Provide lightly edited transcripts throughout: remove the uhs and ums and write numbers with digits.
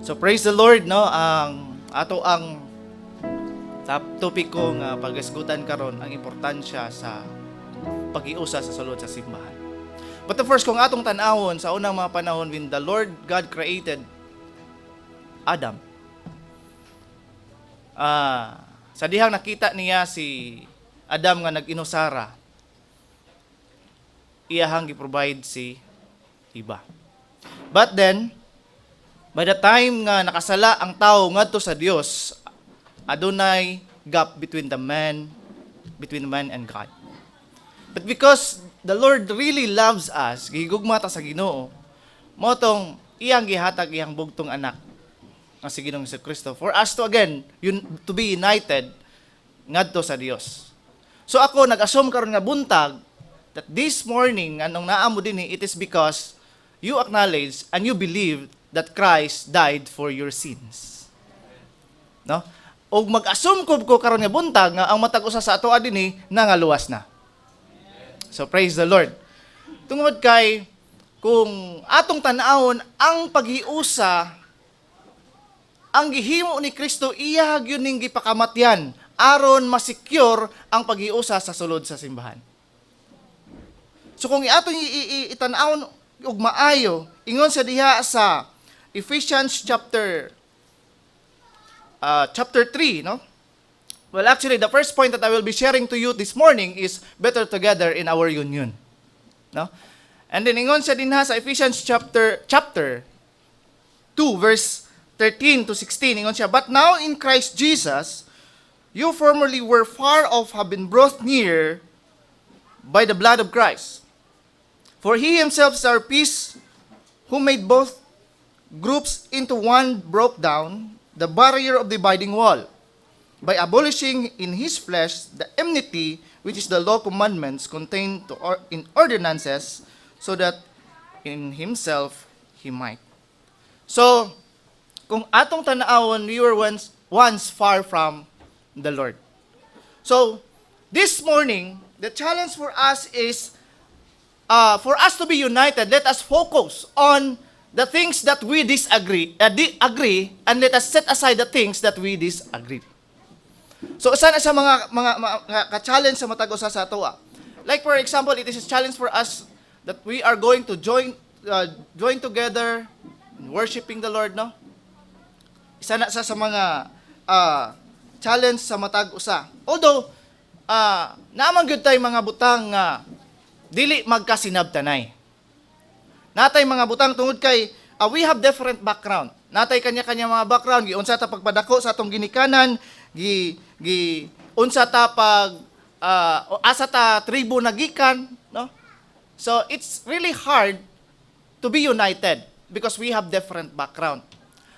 So praise the Lord, no, ang topic ko nga pag-isgutan karon ang importansya sa pag-iusa sa sulod sa simbahan. But the first kung atong tan-awon sa unang mga panahon when the Lord God created Adam. Sa dihang nakita niya si Adam nga nag-inusara, iyahang gi-provide si iba. But then, by the time nga nakasala ang tao ngadto sa Dios, adunay gap between man and God. But because the Lord really loves us, gihigugma ta sa Ginoo, mo tong iyang gihatag iyang bugtong anak nga si Ginoong Jesucristo for us to again to be united ngadto sa Dios. So ako nag-assume karon nga buntag that this morning anong naamo dinhi, it is because you acknowledge and you believe that Christ died for your sins. No? O mag-assume ko karon nga buntag nga ang matag usa sa atoa dinhi nangaluwas na. So praise the Lord. Tungod kay kung atong tan-awon ang paghiusa ang gihimo ni Kristo iya gyud ning gipakamatyan aron ma-secure ang paghiusa sa sulod sa simbahan. So kung atong itan-awon ug maayo, ingon sa diha sa Ephesians chapter 3, no? Well, actually, the first point that I will be sharing to you this morning is better together in our union. No? And then ingon sa dinha sa Ephesians chapter 2 verse 13 to 16, ingon siya, "But now in Christ Jesus, you formerly were far off, have been brought near by the blood of Christ. For he himself is our peace, who made both groups into one, broke down the barrier of dividing wall, by abolishing in his flesh the enmity which is the law commandments contained in ordinances, so that in himself he might." So, kung atong tan-awon, we were once far from the Lord. So, this morning, the challenge for us is for us to be united, let us focus on the things that we agree, and let us set aside the things that we disagree. So, sana sa mga ka-challenge sa matag usa sa atoa. Like for example, it is a challenge for us that we are going to join together in worshiping the Lord, no? Isa na sa mga challenge sa matag usa. Although naman gyud tay mga butang nga dili magkasinabtanay. Natay mga butang tungod kay we have different background. Natay kanya-kanya mga background, giunsa ta pagpadako sa atong ginikanan, unsa ta pag asa ta tribo nagikan, no? So it's really hard to be united because we have different background.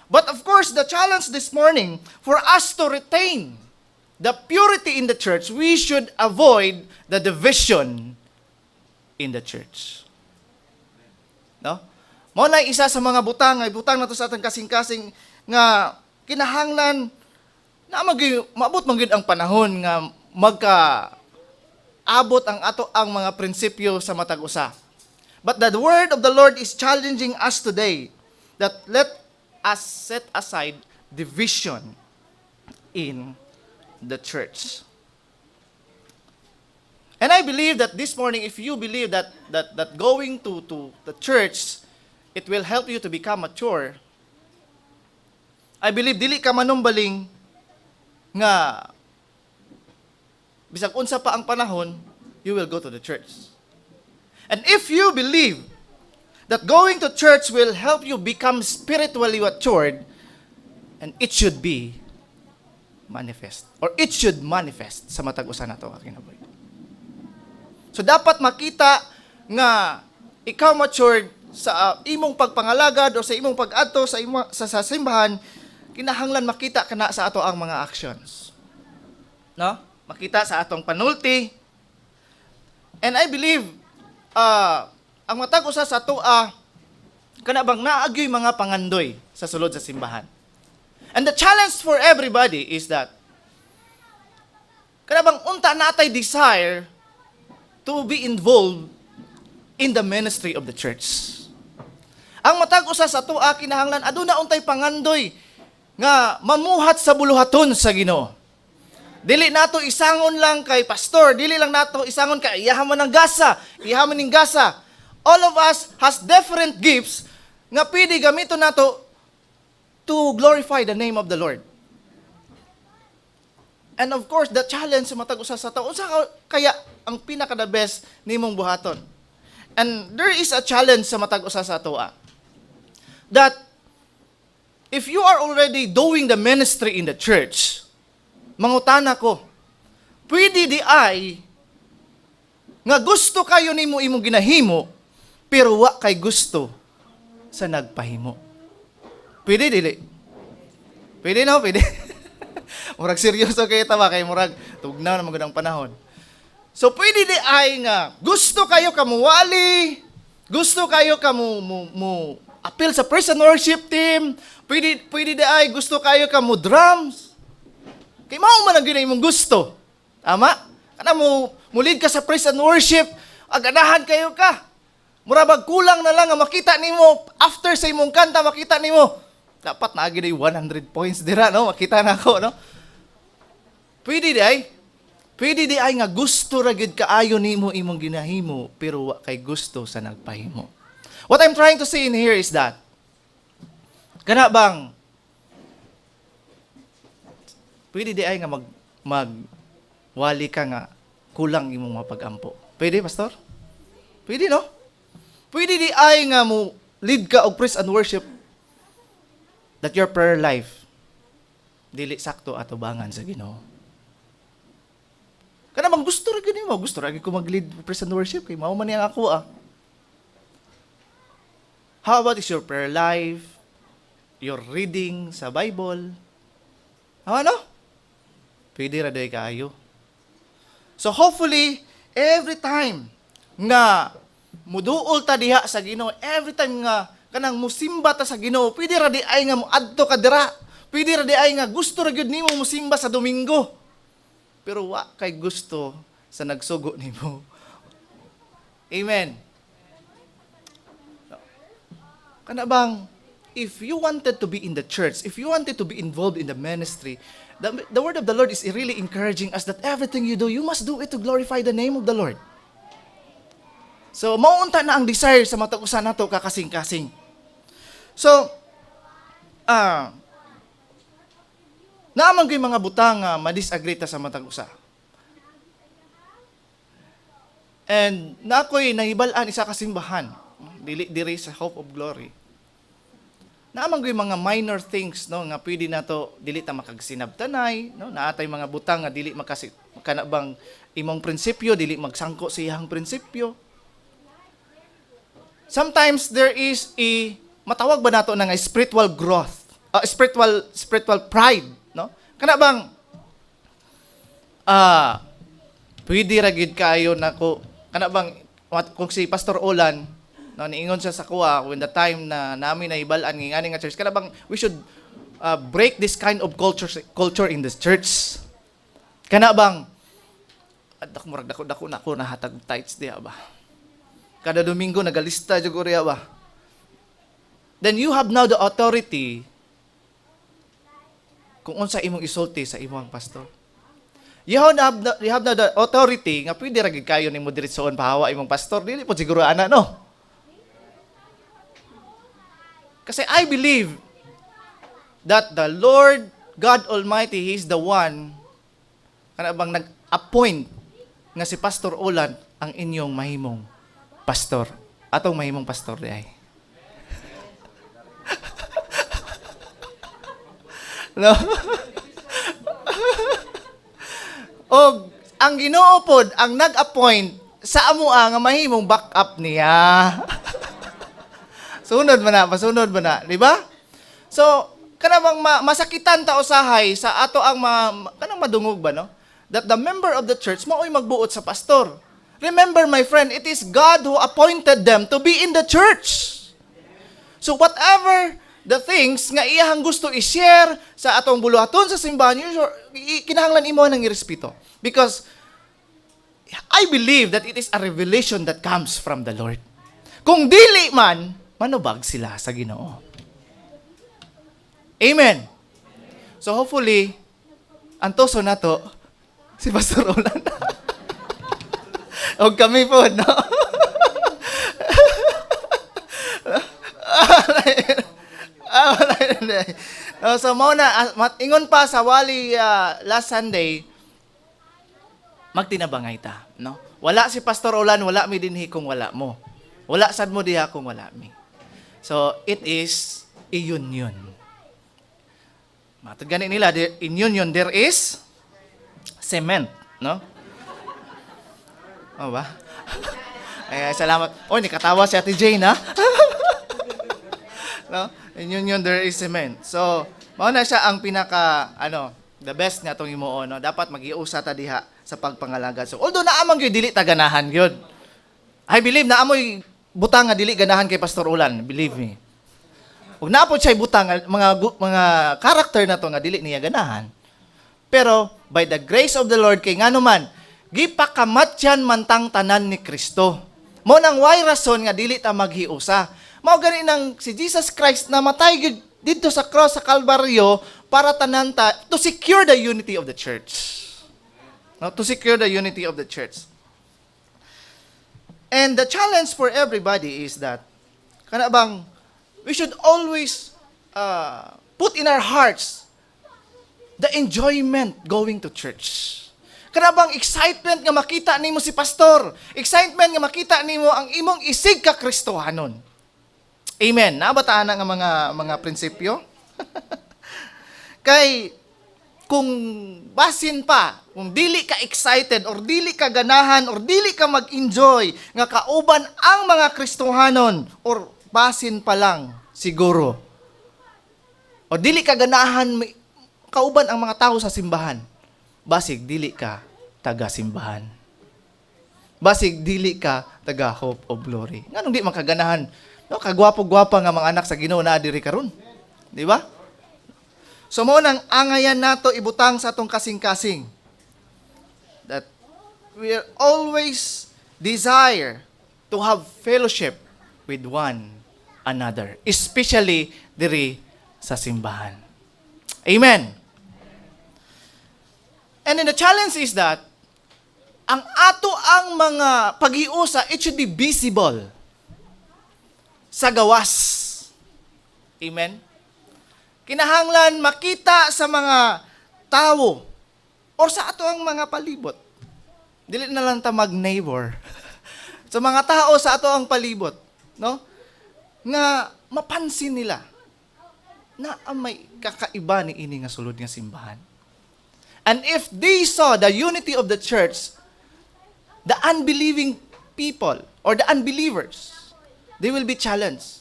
But of course, the challenge this morning, for us to retain the purity in the church, we should avoid the division in the church. No? Mao na isa sa mga butang nato sa atong kasing-kasing nga kinahanglan na maabot man gyud ang panahon nga abot ang mga prinsipyo sa matag usa. But the word of the Lord is challenging us today that let us set aside division in the church. And I believe that this morning, if you believe that going to the church, it will help you to become mature, I believe dili ka manumbaling nga bisag unsa pa ang panahon, you will go to the church. And if you believe that going to church will help you become spiritually matured, and it should be manifest, or it should manifest sa matag usa nato kinabuhi. So dapat makita nga ikaw matured sa imong pagpangalagad o sa imong pag-adto sa simbahan, kinahanglan makita kana sa ato ang mga actions. No? Makita sa atong panulti. And I believe ang matag usa sa atoa kana bang naagyoy mga pangandoy sa sulod sa simbahan. And the challenge for everybody is that kana bang unta natay desire to be involved in the ministry of the church. Ang matag usa sa atoa kinahanglan aduna untay pangandoy nga mamuhat sa buluhaton sa Ginoo. Dili nato isangon lang kay pastor, dili lang nato isangon kay iyahan man ng gasa, iyahan man ning gasa. All of us has different gifts nga pwede gamiton nato to glorify the name of the Lord. And of course, the challenge sa matag usa sa tao, unsa kaya ang pinaka the best nimong buhaton? And there is a challenge sa matag usa sa atoa. That if you are already doing the ministry in the church, mangutana ko, pwede di ay nga gusto kayo nimo imong ginahimo, pero wa kay gusto sa nagpahimo. Pwede dili? Pwede no? Pwede? Murag seryoso kayo tama, kay murag tugnaw na magandang panahon. So pwede di ay nga gusto kayo kamuwali, gusto kayo mo appeal sa praise and worship team, pwede di ay gusto kayo drums. Kay mao man ang ginahimong gusto. Tama? Kana mo lead ka sa praise and worship, aganahan kayo ka. Murabag kulang na lang nga makita nimo after sa imong kanta, makita nimo dapat na agi 100 points dira, no? Makita na ako, no? Pwede di ay nga gusto ra gid kaayo nimo imong ginahimo pero wa kay gusto sa nagpahimo. What I'm trying to say in here is that kana bang pwede di ay nga wali ka nga kulang imong mapag-ampo. Pwede, pastor? Pwede, no? Pwede di ay nga mo lead ka og praise and worship that your prayer life dili sakto atubangan sa Ginoo. Kana bang gusto ra gid mo, gusto ra gid ko mag-lead praise and worship kay mao man yang ako ah. How about is your prayer life, your reading sa Bible? Ano? Pwede ra day kaayo. So hopefully every time nga muduol ta diha sa Ginoo, every time nga kanang musimba ta sa Ginoo, pwede ra di ay nga moadto ka dira. Pwede ra di ay nga gusto ra gyud nimo musimba sa Domingo. Pero wa kay gusto sa nagsugo nimo. Amen. Kana bang if you wanted to be in the church, if you wanted to be involved in the ministry, the word of the Lord is really encouraging us that everything you do, you must do it to glorify the name of the Lord. So, maunta na ang desire sa matag-usa nato kakasing-kasing. So, naaman ko'y mga butang ma-disagree ta sa matag-usa. And na ako'y nahibalaan isa kasimbahan, diri sa Hope of Glory. Naaman ko'y mga minor things, no, nga pwede na to, dili ta makagsinabtanay, no, naatay mga butang nga dili makanabang imong prinsipyo, dili magsangko sa iyang prinsipyo. Sometimes there is matawag ba nato nga spiritual growth, spiritual pride, no? Kana bang pwede ra gid kaayo nako, kana bang kung si Pastor Olan, no, niingon siya sa kuha when the time na namin nahibalaan ngani nga church, kana bang we should break this kind of culture in this church. Kana bang murag dako na ko nahatag tithes diha ba? Kada Domingo nagalista jud ko riya ba? Then you have now the authority kung unsa imong isulti sa imong pastor. You have now the authority nga pwede ra gid kayo nimo diretsoon pahawa imong pastor, dili po siguro ana, no? Kasi I believe that the Lord God Almighty, He is the one kana bang nag-appoint nga si Pastor Olan ang inyong mahimong pastor. Atong mahimong pastor di ay. No? O ang Ginoo pod ang nag-appoint sa amoa nga mahimong backup niya. Sunod man na, di ba? So, kanang masakitan ta usahay sa ato ang kanang madungog ba, no? That the member of the church mao'y magbuot sa pastor. Remember, my friend, it is God who appointed them to be in the church. So whatever the things nga iyahang gusto i-share sa atong buluhaton sa simbahan, kinahanglan imo nang irespeto. Because I believe that it is a revelation that comes from the Lord. Kung dili man, manubag sila sa Ginoo. Amen. So hopefully, ang toso na to, si Pastor Roland. O kami po, no? So, ingon pa sa wali last Sunday, magtinabangay ta, no? Wala si Pastor Roland, wala mi dinhi kung wala mo. Wala sad mo diha kung wala mi. So, it is a union. Matod gani nila, in union there is cement, no? O ba? Ay, salamat. Oh, nikatawa si Ate Jane, ha? No? In union there is cement. So, mao na siya ang pinaka, the best nga itong imuon, no? Dapat mag-iusa ta diha sa pagpangalagad. So, although naamang yun, dili ta ganahan yun. I believe na amoy butang nga dili ganahan kay Pastor Ulan. Believe me. Huwag naapod siya butang, mga karakter na to nga dili niya ganahan. Pero, by the grace of the Lord, kay nga naman, gipakamatyan mantang tanan ni Kristo. Mo nang why rason nga dili ta maghiusa. Mao gani nang si Jesus Christ namatay dito sa cross sa Kalbaryo para tanan ta to secure the unity of the church. No, to secure the unity of the church. And the challenge for everybody is that kana bang we should always put in our hearts the enjoyment going to church. Kana bang excitement nga makita nimo si pastor, excitement nga makita nimo ang imong isig ka Kristohanon. Amen. Nabataan na nga mga prinsipyo. Kay kung basin pa, kung dili ka excited or dili ka ganahan or dili ka mag-enjoy nga kauban ang mga Kristohanon or basin pa lang siguro. O dili ka ganahan kauban ang mga tao sa simbahan. Basig dili ka taga-simbahan. Basig dili ka taga Hope of Glory. Nganong di makaganahan? No, kagwapo-gwapa nga mga anak sa Ginoo na diri karon. Di ba? So mo nang angayan nato ibutang sa atong kasing-kasing that we are always desire to have fellowship with one another, especially diri sa simbahan. Amen. And then the challenge is that ang ato ang mga pag-iusa, it should be visible sa gawas. Amen? Kinahanglan makita sa mga tao or sa ato ang mga palibot. Dili na lang ta mag-neighbor. Sa mga tao sa ato ang palibot, no? Nga mapansin nila na may kakaiba ni ini nga sulod nga simbahan. And if they saw the unity of the church, the unbelieving people or the unbelievers, they will be challenged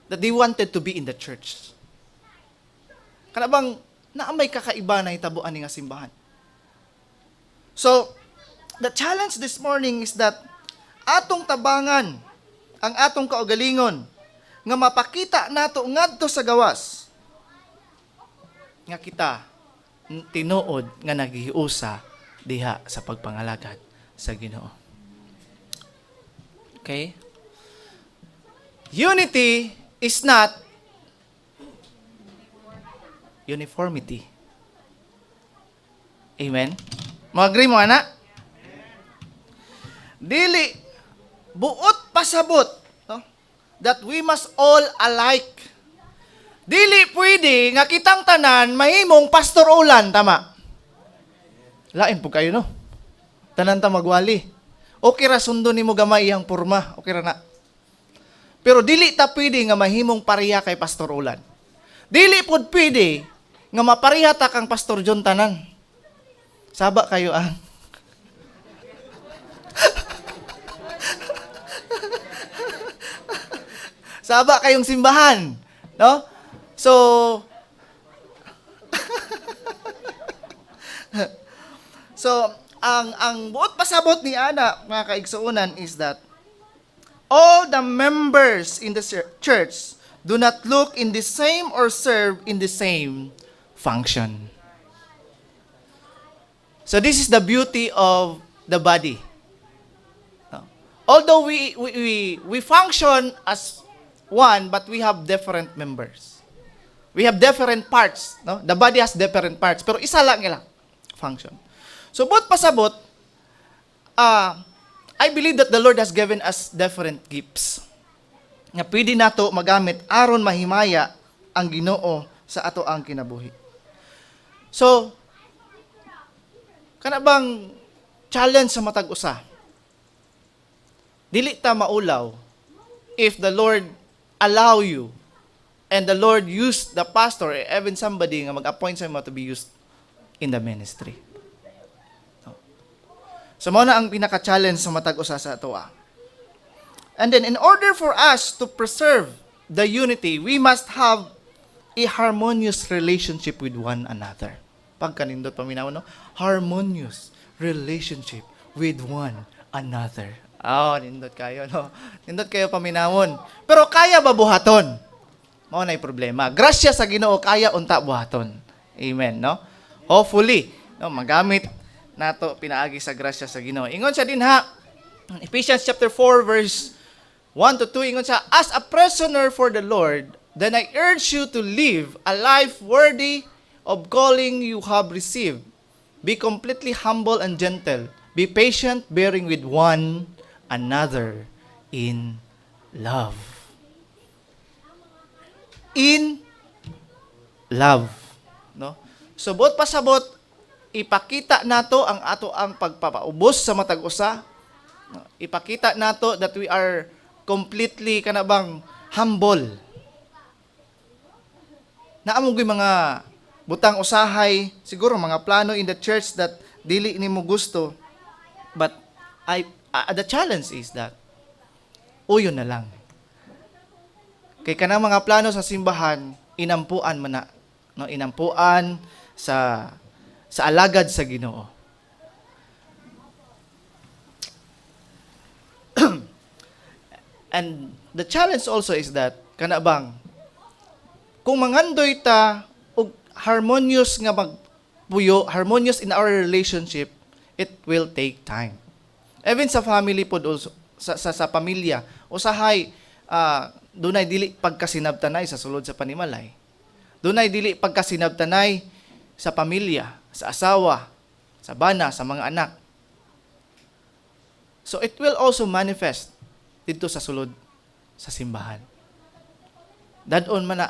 that they wanted to be in the church. Kana bang naamay kakaiba na hitabuan ni nga simbahan. So, the challenge this morning is that atong tabangan ang atong kaugalingon nga mapakita nato ngadto sa gawas nga kita tinuod nga naghiusa diha sa pagpangalagad sa Ginoo. Okay? Unity is not uniformity. Amen? Mag-agree mo, anak? Dili, buot pasabot, no? That we must all alike. Dili pwede nga kitang tanan mahimong Pastor Olan, tama? Lain po kayo, no? Tanan ta magwali. Okay ra sundo nimo gamay iyang porma, okay ra na. Pero dili ta pwede nga mahimong pareha kay Pastor Olan. Dili pud pwede nga mapareha ta kang Pastor John tanan. Saba kayo ang Saba kayong simbahan, no? So, ang buot pasabot ni Ana, mga kaigsuunan, is that all the members in the church do not look in the same or serve in the same function. So this is the beauty of the body. No? Although we function as one, but we have different members. We have different parts, no? The body has different parts, pero isa lang ilang function. So, bot pasabot, I believe that the Lord has given us different gifts nga pwede nato magamit aron mahimaya ang Ginoo sa ato ang kinabuhi. So, kana bang challenge sa matag usa? Dili ta maulaw if the Lord allow you and the Lord used the pastor, even somebody nga mag-appoint sa mo to be used in the ministry. No. So, mao na ang pinaka-challenge sa matag usa sa ato. And then, in order for us to preserve the unity, we must have a harmonious relationship with one another. Pagkanindot paminaw, no? Harmonious relationship with one another. Nindot kayo, no? Nindot kayo paminawon. Pero kaya ba buhaton? Mao na problema. Grasya sa Ginoo kaya unta buhaton. Amen, no? Hopefully, no, magamit nato pinaagi sa grasya sa Ginoo. Ingon siya din ha, Ephesians chapter 4 verse 1 to 2, ingon siya, as a prisoner for the Lord, then I urge you to live a life worthy of calling you have received. Be completely humble and gentle. Be patient, bearing with one another in love. In love. No? So, bot pasabot, ipakita nato ang ato ang pagpapaubos sa matag usa. No? Ipakita nato that we are completely kanabang humble. Naamong mga butang usahay, siguro mga plano in the church that dili nimo gusto. But the challenge is that uyon na lang. Kay kanang mga plano sa simbahan, inampuan man na, no, inampuan sa alagad sa Ginoo. And the challenge also is that kanabang kung mangandoy ta og harmonious nga magpuyo, harmonious in our relationship, it will take time. Even sa family pod also, sa pamilya, usahay dunay dili pagkasinabtanay sa sulod sa panimalay. Dunay dili pagkasinabtanay sa pamilya, sa asawa, sa bana, sa mga anak. So it will also manifest dito sa sulod sa simbahan. Dadon man na.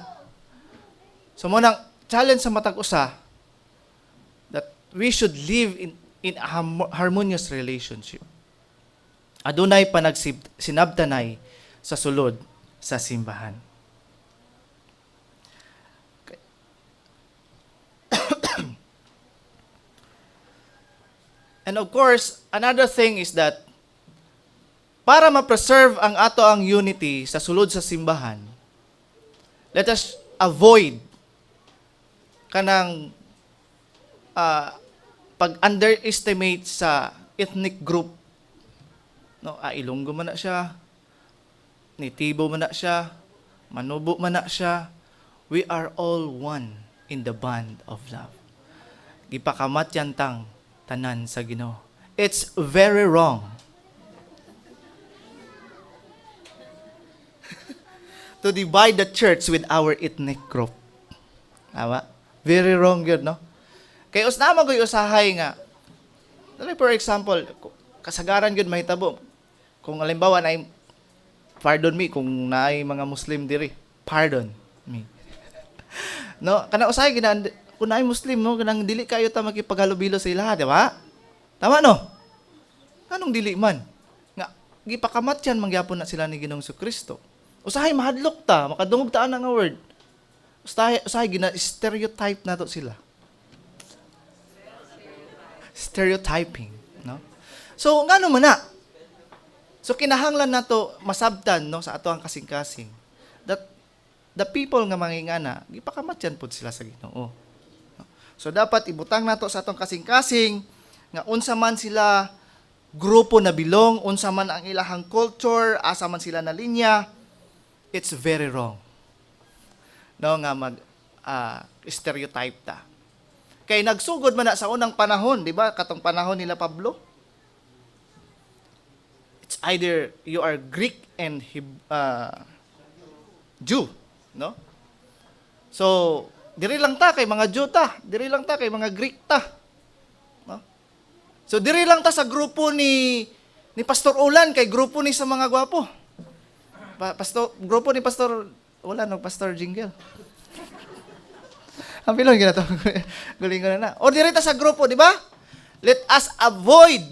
So mo nang challenge sa matag usa that we should live in a harmonious relationship. Adunay panagsinabtanay sa sulod sa simbahan. Okay. And of course, another thing is that para ma-preserve ang ato ang unity sa sulod sa simbahan, let us avoid kanang pag-underestimate sa ethnic group. No, Ilonggo man na siya, Nitibo man na siya, Manubo man na siya. We are all one in the band of love. Gipakamatyan tang tanan sa Ginoo. It's very wrong to divide the church with our ethnic group. Tama? Very wrong yun, no? Kaya naman ko yung usahay nga. For example, kasagaran yun mahitabo. Kung alimbawa na pardon me, kung naay mga Muslim diri, pardon me. No? Kana usahay, kung naay Muslim, no? Kanang dili kayo ta makipaghalubilo sa ilaha, di ba? Tama, no? Anong dili man? Nga, gipakamatyan mangyapon na sila ni Ginoong Kristo. Usahay mahadlok ta, makadungog taan nga word. Usahay gina-stereotype nato sila. Stereotyping, no? So ngano man na? So kinahanglan nato masabtan, no, sa ato ang kasing-kasing that the people nga mangingana gipakamatyan pod sila sa Ginoo. No? So dapat ibutang nato sa atong kasing-kasing nga unsa man sila grupo na bilong, unsa man ang ilahang culture, asa man sila na linya. It's very wrong. No, nga stereotype ta. Kay nagsugod man na sa unang panahon, di ba? Katong panahon nila Pablo. It's either you are Greek and Jew, no? So, diri lang ta kay mga Jew ta, diri lang ta kay mga Greek ta. No? So, diri lang ta sa grupo ni Pastor Ulan kay grupo ni sa mga gwapo. Grupo ni Pastor wala no Pastor Jingle. Ang pilon gina to. Guling ko na. O diri ta sa grupo, di ba? Let us avoid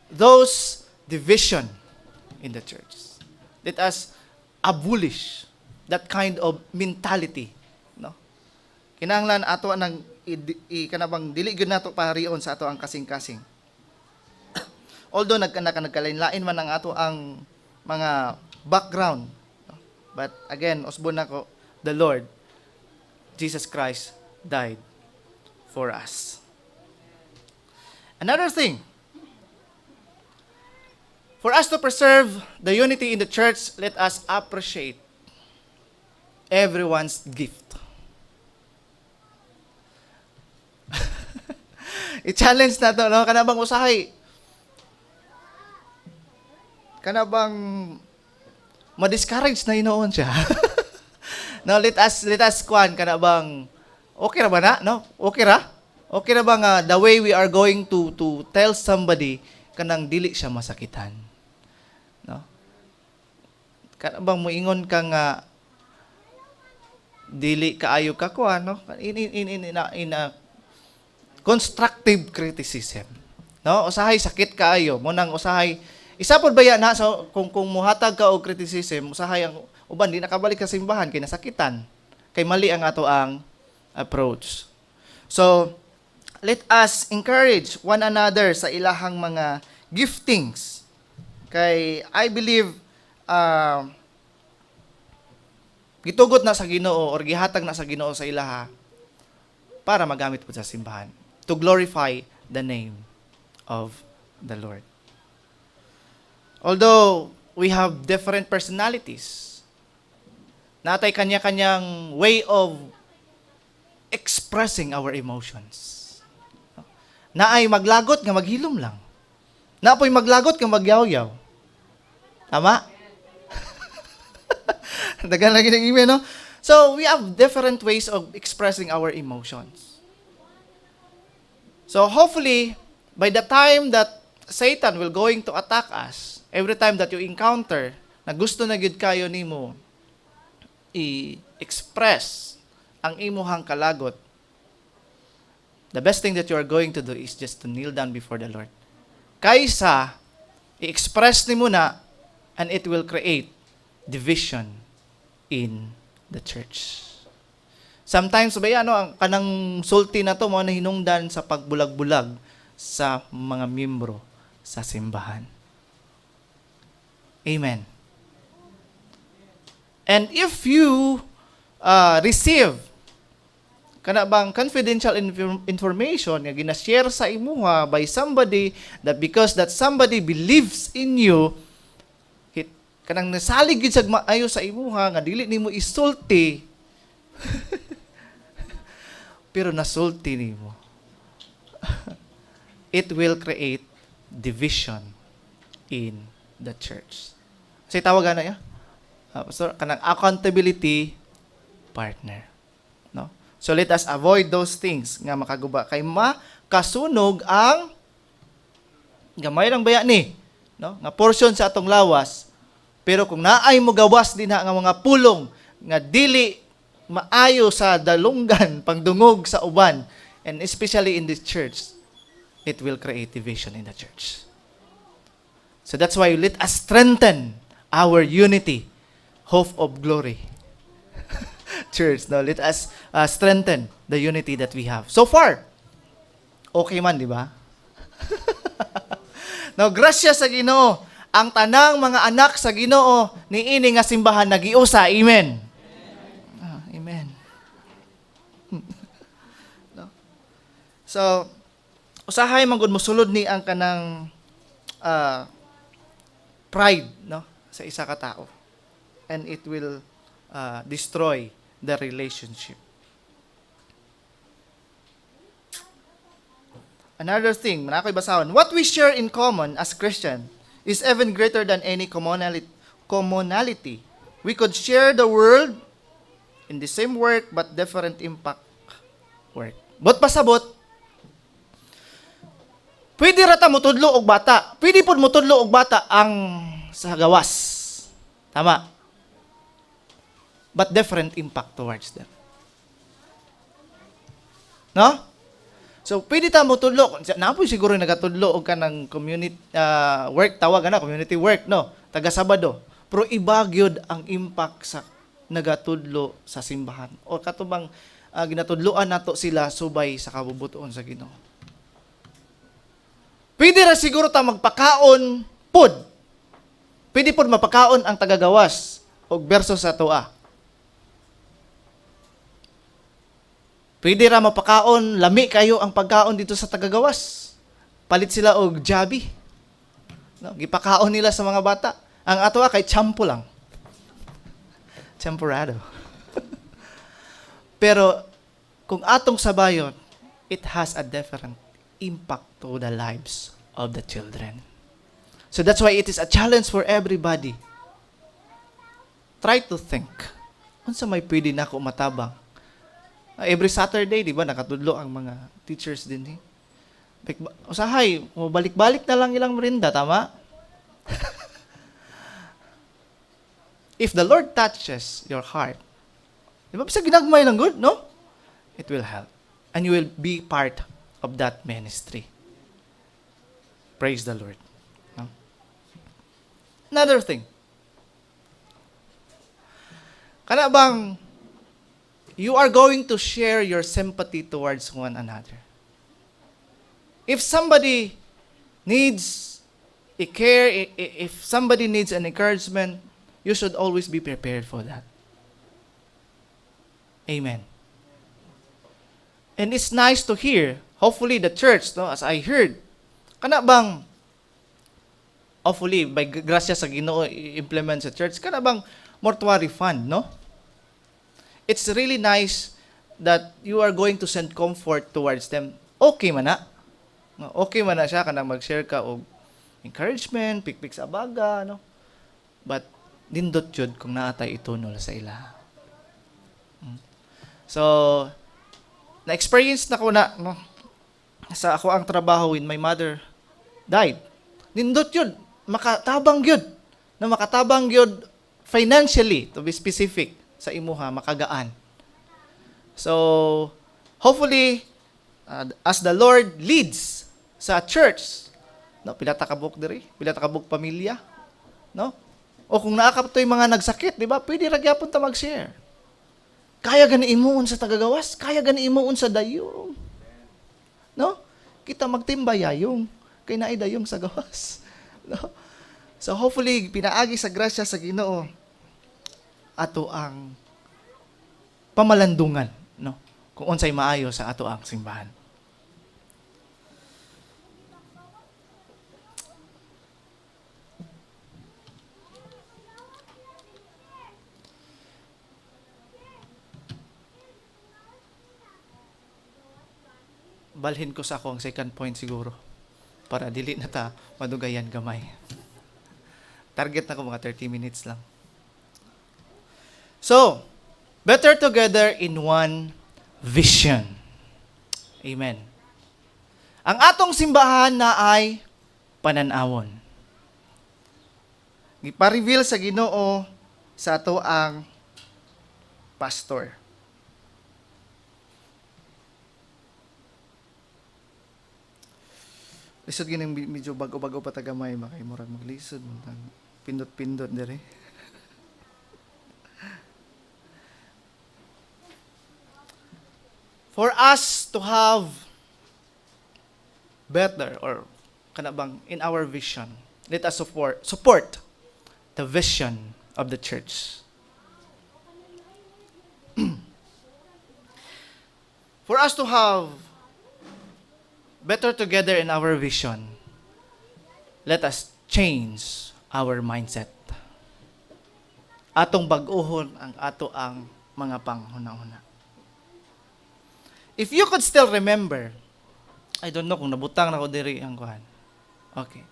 those division in the church. Let us abolish that kind of mentality, no? Kinahanglan ato nang kanabang dili gyud nato pariyon sa ato ang kasing-kasing. Although nagkalain-lain man ang ato ang mga background, no? But again, usbon nako, the Lord Jesus Christ died for us. Another thing, for us to preserve the unity in the church, let us appreciate everyone's gift. I-challenge na to, no? Kanabang usahay. Kanabang ma-discourage na inoon siya. No, let us kuan kanabang okay ra ba na? No? Okay ra? Okay ra ba nga the way we are going to tell somebody kanang dili siya masakitan? No? Kanabang moingon ka nga dili kaayo ka kuan, no? In a constructive criticism. No? Usahay sakit kaayo, mo nang usahay isa pod baya na so kung muhatag ka og criticism, usahay ang uban di nakabalik sa simbahan kay nasakitan. Kay mali ang ato ang approach. So, let us encourage one another sa ilahang mga giftings. Kay I believe gitugot na sa Ginoo or gihatag na sa Ginoo sa ilaha para magamit po sa simbahan to glorify the name of the Lord. Although we have different personalities, natay kanya-kanyang way of expressing our emotions. Naay maglagot nga maghilom lang. Naapoy maglagot nga magyaw-yaw. Tama? Dagan lagi ng email, no? So, we have different ways of expressing our emotions. So, hopefully, by the time that Satan will going to attack us, every time that you encounter na gusto na gyud kayo nimo i-express ang imuhang kalagot, the best thing that you are going to do is just to kneel down before the Lord. Kaysa i-express nimo na and it will create division in the church. Sometimes ang kanang sulti na to mo na hinungdan sa pagbulag-bulag sa mga miyembro sa simbahan. Amen. And if you receive kana bang confidential information nga gina-share sa imuha by somebody that because that somebody believes in you, kanang nasalig gid sa maayo sa imuha nga dili nimo isulti pero nasulti nimo. It will create division in the church. Say tawagan na ya. Pastor, kanang accountability partner. No? So let us avoid those things nga makaguba kay makasunog ang gamay lang baya ni, no? Nga portion sa atong lawas. Pero kung naay mo gawas din nga mga pulong nga dili maayo sa dalunggan pangdungog sa uban, and especially in this church, it will create division in the church. So that's why let us strengthen our unity, hope of glory. Church, no, let us strengthen the unity that we have. So far, okay man, di ba? No, grasya sa Ginoo, ang tanang mga anak sa Ginoo niini nga simbahan nagiusa. Amen. Amen. No? So, usahay man gud mosulod ni ang kanang pride, no, sa isa ka tao, and it will destroy the relationship. Another thing, manakoy basahon, what we share in common as Christian is even greater than any commonality. We could share the world in the same work but different impact work. But pasabot, pwede rata mo tudlo og bata. Pwede pod mo tudlo og bata ang sa gawas. Tama. But different impact towards them. No? So, pwede ta mo tudlo. Napoy siguro nagatudlo og kanang community work, tawag na, community work, no? Taga Sabado. Pero iba gyud ang impact sa nagatudlo sa simbahan. O katubang ginatudloan nato sila subay sa kabubuton sa Ginoo. Pwede ra siguro ta magpakaon pod. Pwede pod mapakaon ang tagagawas og versus sa toa. Pwede ra mapakaon, lami kayo ang pagkaon dito sa tagagawas. Palit sila og jabi. No, gipakaon nila sa mga bata. Ang ato kay champo lang. Champorado. Pero kung atong sabayon, it has a different impact to the lives of the children. So that's why it is a challenge for everybody. Try to think. Unsa may pwede na ako matabang? Every Saturday, di ba, nakatudlo ang mga teachers din. Usahay, balik-balik na lang ilang merinda, tama? If the Lord touches your heart, di ba, bisa ginagmay lang good, no? It will help. And you will be part of that ministry. Praise the Lord. No? Another thing. Kana bang you are going to share your sympathy towards one another. If somebody needs a care, if somebody needs an encouragement, you should always be prepared for that. Amen. And it's nice to hear, hopefully the church, no, as I heard, kana bang, hopefully, by grasya sa Ginoo, implement sa church, kana bang mortuary fund, no? It's really nice that you are going to send comfort towards them. Okay man na. Okay man na siya, kanang mag-share ka og encouragement, pikpik sa baga, no? But, dindot yun kung naatay itunol sa ila. So, na-experience na ko na, no? Sa ako ang trabaho when my mother died. Nindot yun. Makatabang yun. Na makatabang yun financially, to be specific, sa imuha, makagaan. So, hopefully, as the Lord leads sa church, no, pila ta kabuk diri, pila ta kabuk pamilya, no? O kung naakap to'y mga nagsakit, di ba? Pwede ra gyapon ta mag-share. Kaya gani imuon sa tagagawas, kaya gani imuon sa dayong. No? Kita magtimbayayong, kay naay dayong sa gawas. No? So hopefully pinaagi sa grasya sa Ginoo ato ang pamalandungan, no? Kung unsay maayo sa ato ang simbahan. Balhin ko sa akong second point siguro para dili na ta madugayan gamay. Target na ko mga 30 minutes lang. So, better together in one vision. Amen. Ang atong simbahan na ay pananawon. Gipa-reveal sa Ginoo sa ato ang pastor. Lisod ginang medyo bago-bago pa tagamay makay murag maglisod pindot-pindot dire. For us to have better or kanabang in our vision, let us support the vision of the church. For us to have better together in our vision, let us change our mindset. Atong bag-ohon ang ato ang mga panghuna-huna. If you could still remember, I don't know kung nabutang na ko diri ang kuhan. Okay.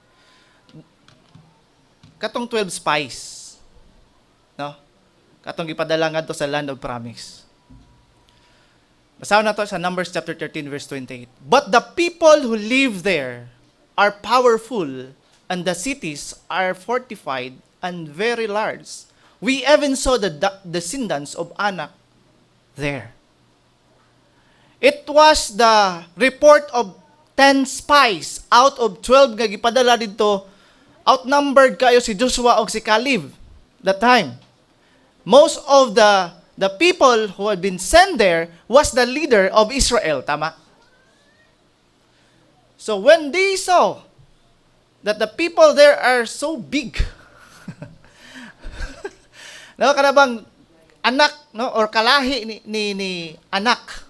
Katong 12 spies. No? katong gipadala ngadto sa land of promise. Basahin na to sa Numbers chapter 13 verse 28. But the people who live there are powerful, and the cities are fortified and very large. We even saw the descendants of Anak there. It was the report of 10 spies out of 12 nga gipadala dito. Outnumbered kayo si Joshua o si Caleb that time. Most of the people who had been sent there was the leader of Israel. Tama? So when they saw that the people there are so big, no, kanabang anak, no, or kalahi ni anak,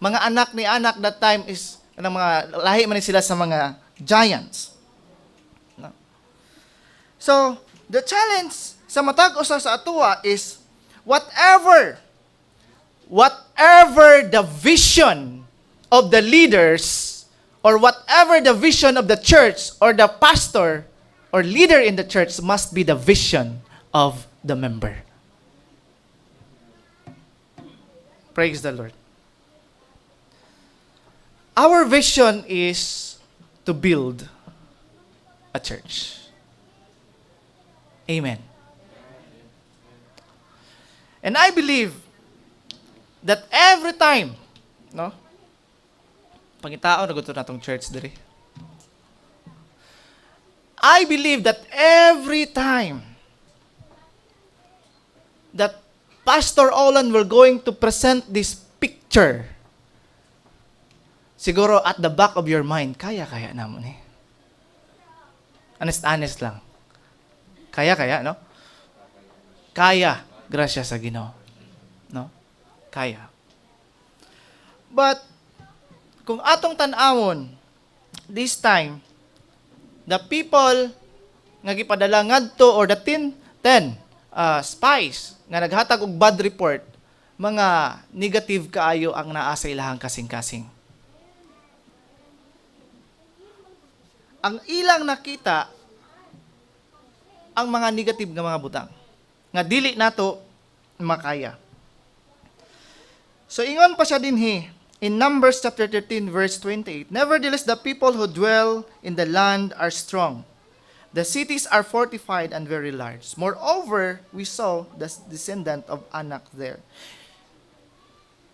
mga anak ni anak that time is mga lahi man sila sa mga giants. No? So the challenge sa matag usa sa atuwa is whatever the vision of the leaders, or whatever the vision of the church or the pastor or leader in the church, must be the vision of the member. Praise the Lord. Our vision is to build a church. Amen. And I believe that every time, no? Pangitao na gusto natong church diri. I believe that every time that Pastor Olan will going to present this picture, siguro at the back of your mind, kaya namon eh. Honest lang. Kaya, no? Kaya, grasya sa Ginoo. No? Kaya. But, kung atong tan-awon, this time, the people nga gipadala ngadto, or the 10 spies nga naghatag og bad report, mga negative kaayo ang naa sa ilahang kasing-kasing. Ang ilang nakita ang mga negative nga mga butang nga dili nato makaya. So ingon pa siya dinhi in Numbers chapter 13 verse 28, nevertheless the people who dwell in the land are strong. The cities are fortified and very large. Moreover, we saw the descendant of Anak there.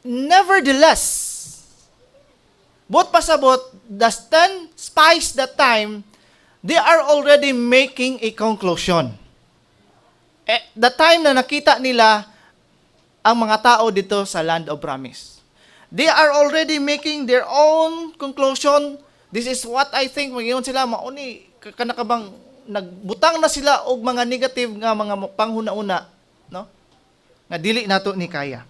Nevertheless, but pasabot, the 10 spies that time, they are already making a conclusion. The time na nakita nila ang mga tao dito sa land of promise, they are already making their own conclusion. This is what I think, magayon sila, mauni, kanakabang, nagbutang na sila og mga negative nga mga panghuna-una, no? Nga dili nato ni kaya.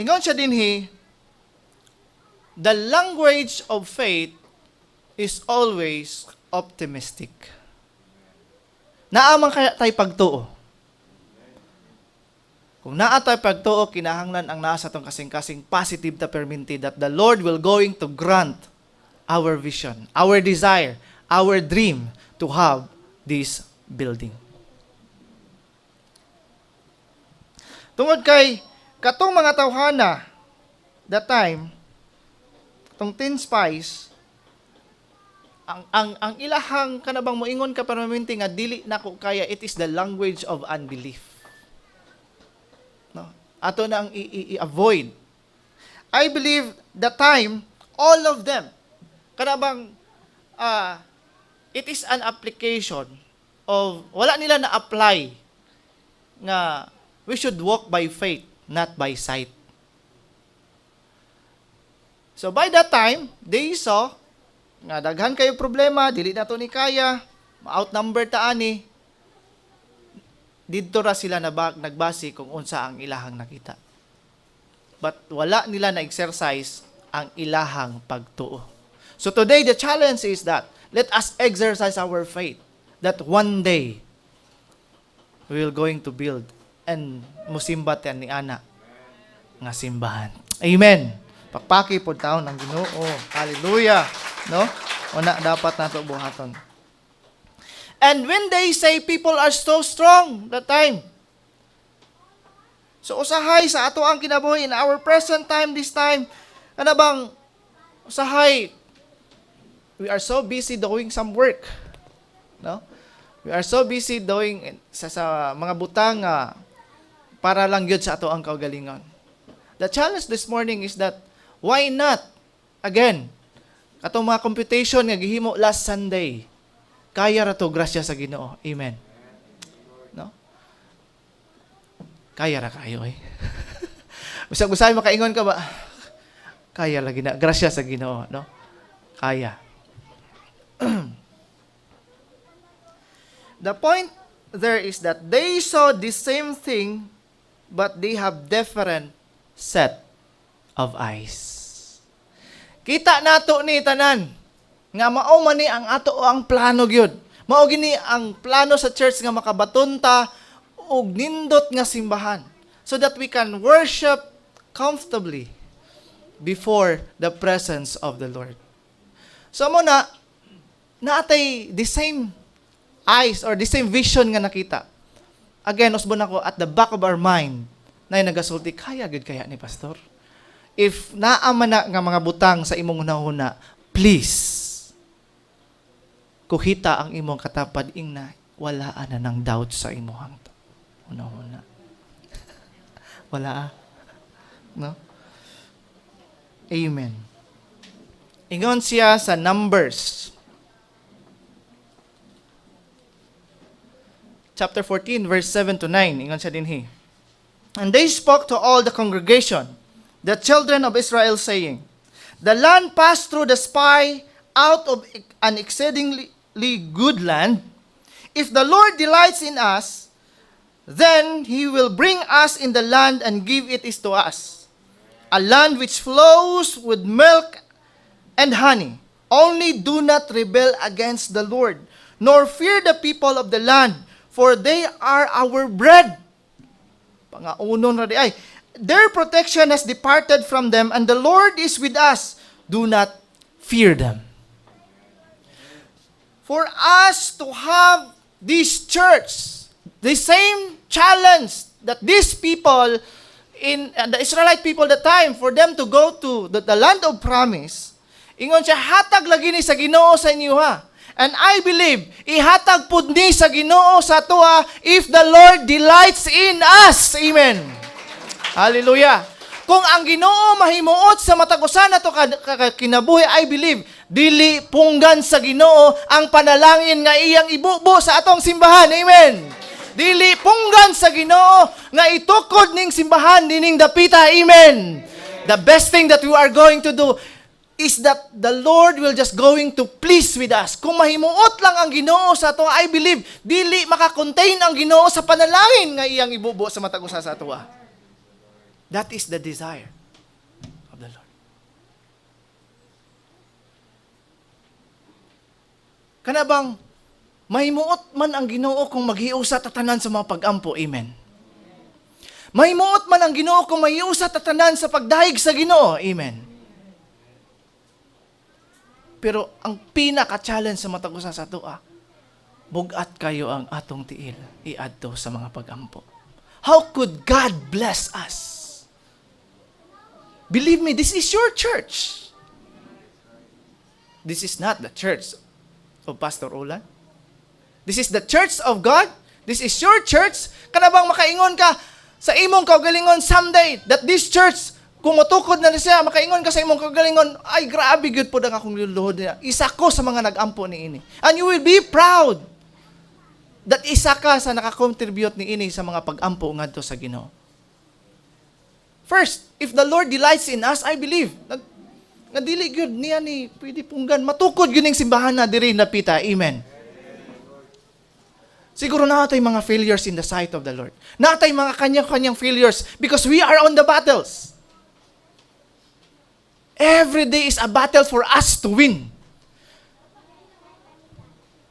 Ingon siya dinhi, the language of faith is always optimistic. Naamang kaya tay pagtuo. Kung naa tayo pagtuo, kinahanglan ang naa sa itong kasing-kasing positive ta perminti that the Lord will going to grant our vision, our desire, our dream to have this building. Tungod kay katong mga tawhana that time, katong 10 spies, ang ilahang kanabang moingon ka perminti nga dili nako kaya, it is the language of unbelief. No? Ato na ang i-avoid. I believe the time, all of them, kanabang, it is an application of, wala nila na-apply nga we should walk by faith, not by sight. So by that time, they saw, nga daghan kayo problema, dili na to ni kaya, outnumber ta ani, dito ra sila nagbase kung unsa ang ilahang nakita. But wala nila na-exercise ang ilahang pagtuo. So today, the challenge is that, let us exercise our faith that one day, we will going to build and musimbat yan ni Ana nga simbahan. Amen. Pakpaki po taon ng Ginoo. Hallelujah. No? Una dapat nato buhaton. And when they say people are so strong that time. So usahay sa ato ang kinabuhi in our present time, this time, ano bang usahay, we are so busy doing some work. No? We are so busy doing sa mga butang para lang yun sa ato ang kaugalingon. The challenge this morning is that why not again katong mga computation nga gihimo last Sunday, kaya ra to grasya sa Ginoo. Amen. No? Kaya ra kayo eh. Usag-usay makaingon ka ba? Kaya lagi na grasya sa Ginoo, no? Kaya. The point there is that they saw the same thing but they have different set of eyes. Kita nato ni tanan nga mao man ni ang ato ang plano gyud. Mao gini ang plano sa church nga makabaton ta og nindot nga simbahan so that we can worship comfortably before the presence of the Lord. So mo na naatay the same eyes or the same vision nga nakita. Again, usbon ako at the back of our mind na nagasulti, kaya gud kaya ni pastor? If naaman na nga mga butang sa imong hunahuna, please, kuhita ang imong katapad ingna, wala na ng doubt sa imong hunahuna. Wala. No? Amen. Ingon siya sa Numbers chapter 14, verse 7 to 9. Ingon siya dinhi. And they spoke to all the congregation, the children of Israel, saying, the land passed through the spy out of an exceedingly good land. If the Lord delights in us, then He will bring us in the land and give it is to us, a land which flows with milk and honey. Only do not rebel against the Lord, nor fear the people of the land, for they are our bread. Pangaunon ra di ay. Their protection has departed from them, and the Lord is with us. Do not fear them. For us to have this church, the same challenge that these people in the Israelite people at the time, for them to go to the land of promise, ingon siya, hatag lagi ni sa Ginoo sa inyo ha. And I believe, ihatag pud ni sa Ginoo sa tuwa if the Lord delights in us. Amen. Hallelujah. Kung ang Ginoo mahimuot sa matag usa nato kinabuhi, I believe, dili punggan sa Ginoo ang panalangin nga iyang ibubo sa atong simbahan. Amen. Dili punggan sa Ginoo nga itukod ning simbahan dining dapita. Amen. The best thing that we are going to do is that the Lord will just going to please with us. Kung mahimuot lang ang Ginoo sa ato, I believe, dili makakontain ang Ginoo sa panalangin nga iyang ibubo sa matag usa sa ato. That is the desire of the Lord. Kana bang mahimuot man ang Ginoo kung maghiusa tatanan sa mga pag-ampo. Amen. Mahimuot man ang Ginoo kung maghiusa tatanan sa pagdahig sa Ginoo. Amen. Pero ang pinaka-challenge sa matag usa sa ato, bugat kayo ang atong tiil iadto sa mga pag-ampo. How could God bless us? Believe me, this is your church. This is not the church of Pastor Olan. This is the church of God. This is your church. Kana bang makaingon ka sa imong kaugalingon someday that this church, kung matukod na siya, makaingon ka sa imong kagalingon, ay grabe good po ang akong luluhod niya. Isa ko sa mga nag-ampo ni ini. And you will be proud that isa ka sa nakakontribute ni ini sa mga pag-ampo ngadto sa Ginoo. First, if the Lord delights in us, I believe, ngadili gyud niya ni pwede punggan, matukod gyud ning simbahan na diri napita. Amen. Siguro natay mga failures in the sight of the Lord. Natay mga kanya-kanyang failures because we are on the battles. Every day is a battle for us to win.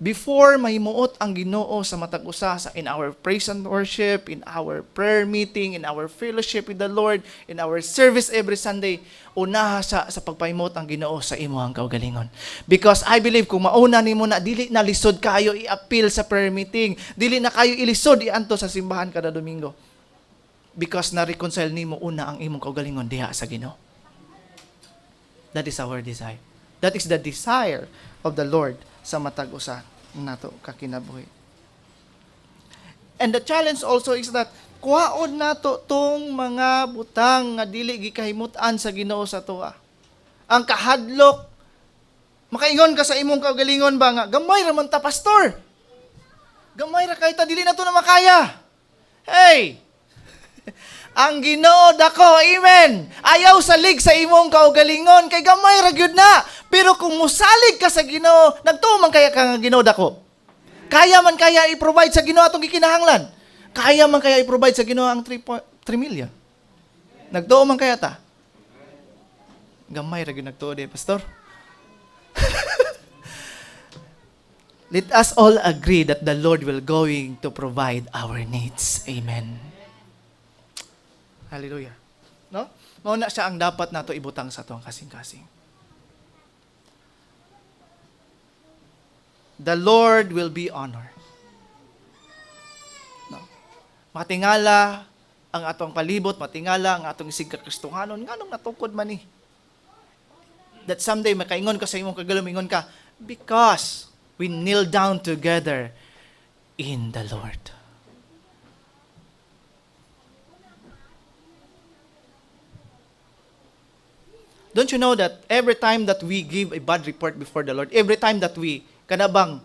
before mahimuot ang Ginoo sa matag usa sa in our praise and worship, in our prayer meeting, in our fellowship with the Lord, in our service every Sunday, unaha sa pagpahimuot ang Ginoo sa imong kaugalingon. Because I believe kung mauna nimo na dili na lisod kayo i-appeal sa prayer meeting, dili na kayo ilisod ianto sa simbahan kada Domingo. Because na-reconcile nimo una ang imong kaugalingon diha sa Ginoo. That is our desire. That is the desire of the Lord sa matag usa nato kakinabuhi. And the challenge also is that kuhaon nato tong mga butang nga dili gikahimutan sa Ginoo sa tuwa. Ang kahadlok, makaingon ka sa imong kaugalingon ba nga, gamay ra man ta pastor. Gamay ra kay ta dili na to na makaya. Hey! Ang Ginoo dako, amen. Ayaw salig sa imong kaugalingon kay gamay ra gyud na. Pero kung musalig ka sa Ginoo, nagtuo man kaya ka nga Ginoo dako. Kaya man kaya i-provide sa Ginoo atong gikinahanglan. Kaya man kaya i-provide sa Ginoo ang 3 million. Nagtuo man kaya ta. Gamay ra gyud nagtuo di, pastor. Let us all agree that the Lord will going to provide our needs. Amen. Hallelujah. No? Mauna siya ang dapat nato ibutang sa atong kasing-kasing. The Lord will be honored. No? Matingala ang atong palibot, matingala ang atong isig kakristohanon, nganong natukod man ni. That someday makaingon ka sa imong kagalumingon ka because we kneel down together in the Lord. Don't you know that every time that we give a bad report before the Lord, every time that we kanabang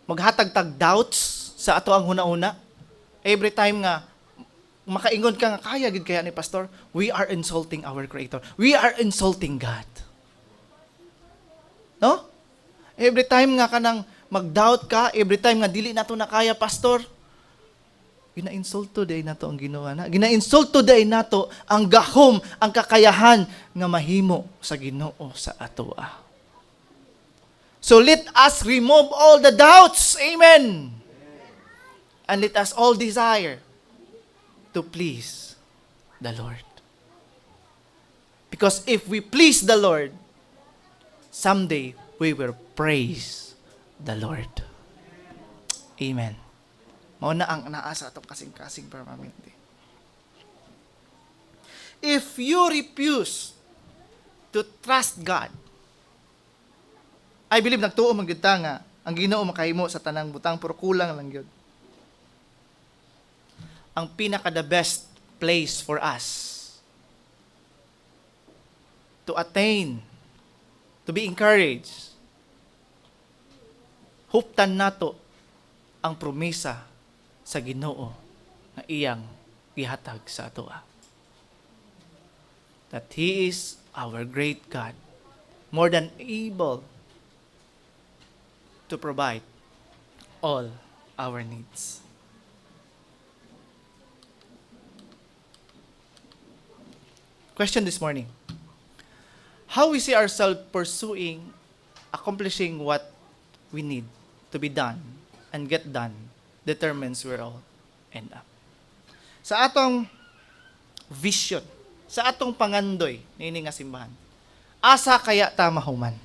maghatag-tag doubts sa ato ang huna-una, every time nga makaingon ka nga kaya gid kaya ni pastor, we are insulting our Creator. We are insulting God. No? Every time nga kanang mag-doubt ka, every time nga dili nato na kaya pastor, gina-insulto day nato ang ginawa na. Gina-insulto day nato ang gahom, ang kakayahan nga mahimo sa Ginoo sa atoa. So let us remove all the doubts. Amen. And let us all desire to please the Lord. Because if we please the Lord, someday we will praise the Lord. Amen. Mao na ang naasa atong kasing-kasing permanente. If you refuse to trust God, I believe nagtuo man gyud ta nga ang Ginoo makahimo sa tanang butang pero kulang lang gyud. Ang pinaka the best place for us to attain, to be encouraged, huptan nato ang promesa sa Ginoo na iyang gihatag sa atoa. That He is our great God, more than able to provide all our needs. Question this morning. How we see ourselves pursuing, accomplishing what we need to be done and get done determines where all end up. Sa atong vision, sa atong pangandoy, nini nga simbahan, asa kaya ta mahuman?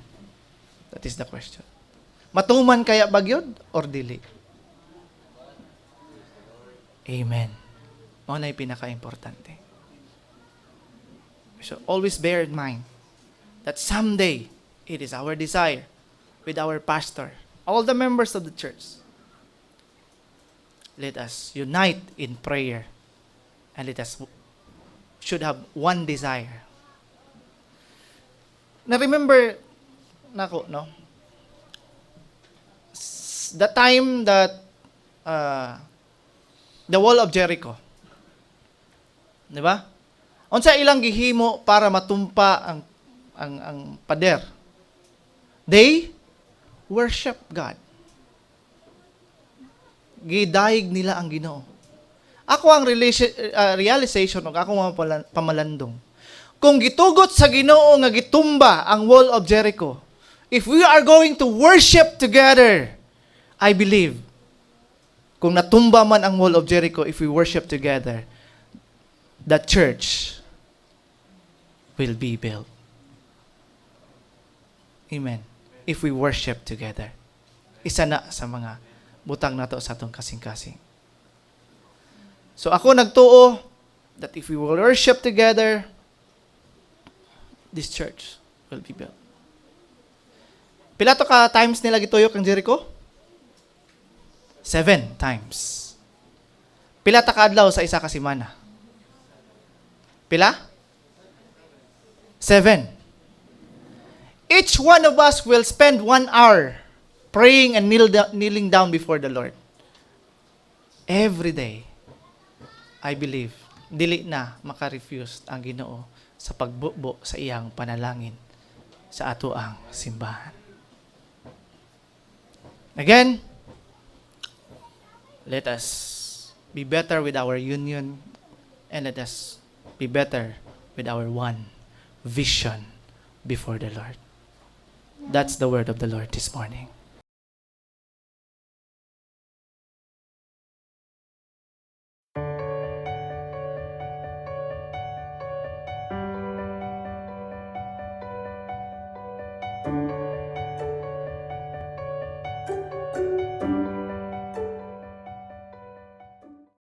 That is the question. Matuman kaya bagyod or dili? Amen. Mao na yung pinaka-importante. So always bear in mind that someday it is our desire with our pastor, all the members of the church, let us unite in prayer and let us should have one desire. Na remember nako, no? The time that the wall of Jericho, di ba? Unsa ilang gihimo para matumpa ang pader? They worship God. Gidayeg nila ang Ginoo. Ako ang realization og akong mga pamalandong. Kung gitugot sa Ginoo nga gitumba ang wall of Jericho, if we are going to worship together, I believe, kung natumba man ang wall of Jericho, if we worship together, the church will be built. Amen. If we worship together. Isa na sa mga butang nato sa atong kasing-kasing. So ako nagtuo that if we will worship together, this church will be built. Pila to ka times nila gituyok ang Jericho? 7 times. Pila ta ka adlaw sa isa ka semana? Pila? 7. Each one of us will spend 1 hour praying and kneeling down before the Lord. Every day, I believe, dili na makarefuse ang Ginoo sa pagbubo sa iyang panalangin sa ato ang simbahan. Again, let us be better with our union and let us be better with our one vision before the Lord. That's the word of the Lord this morning.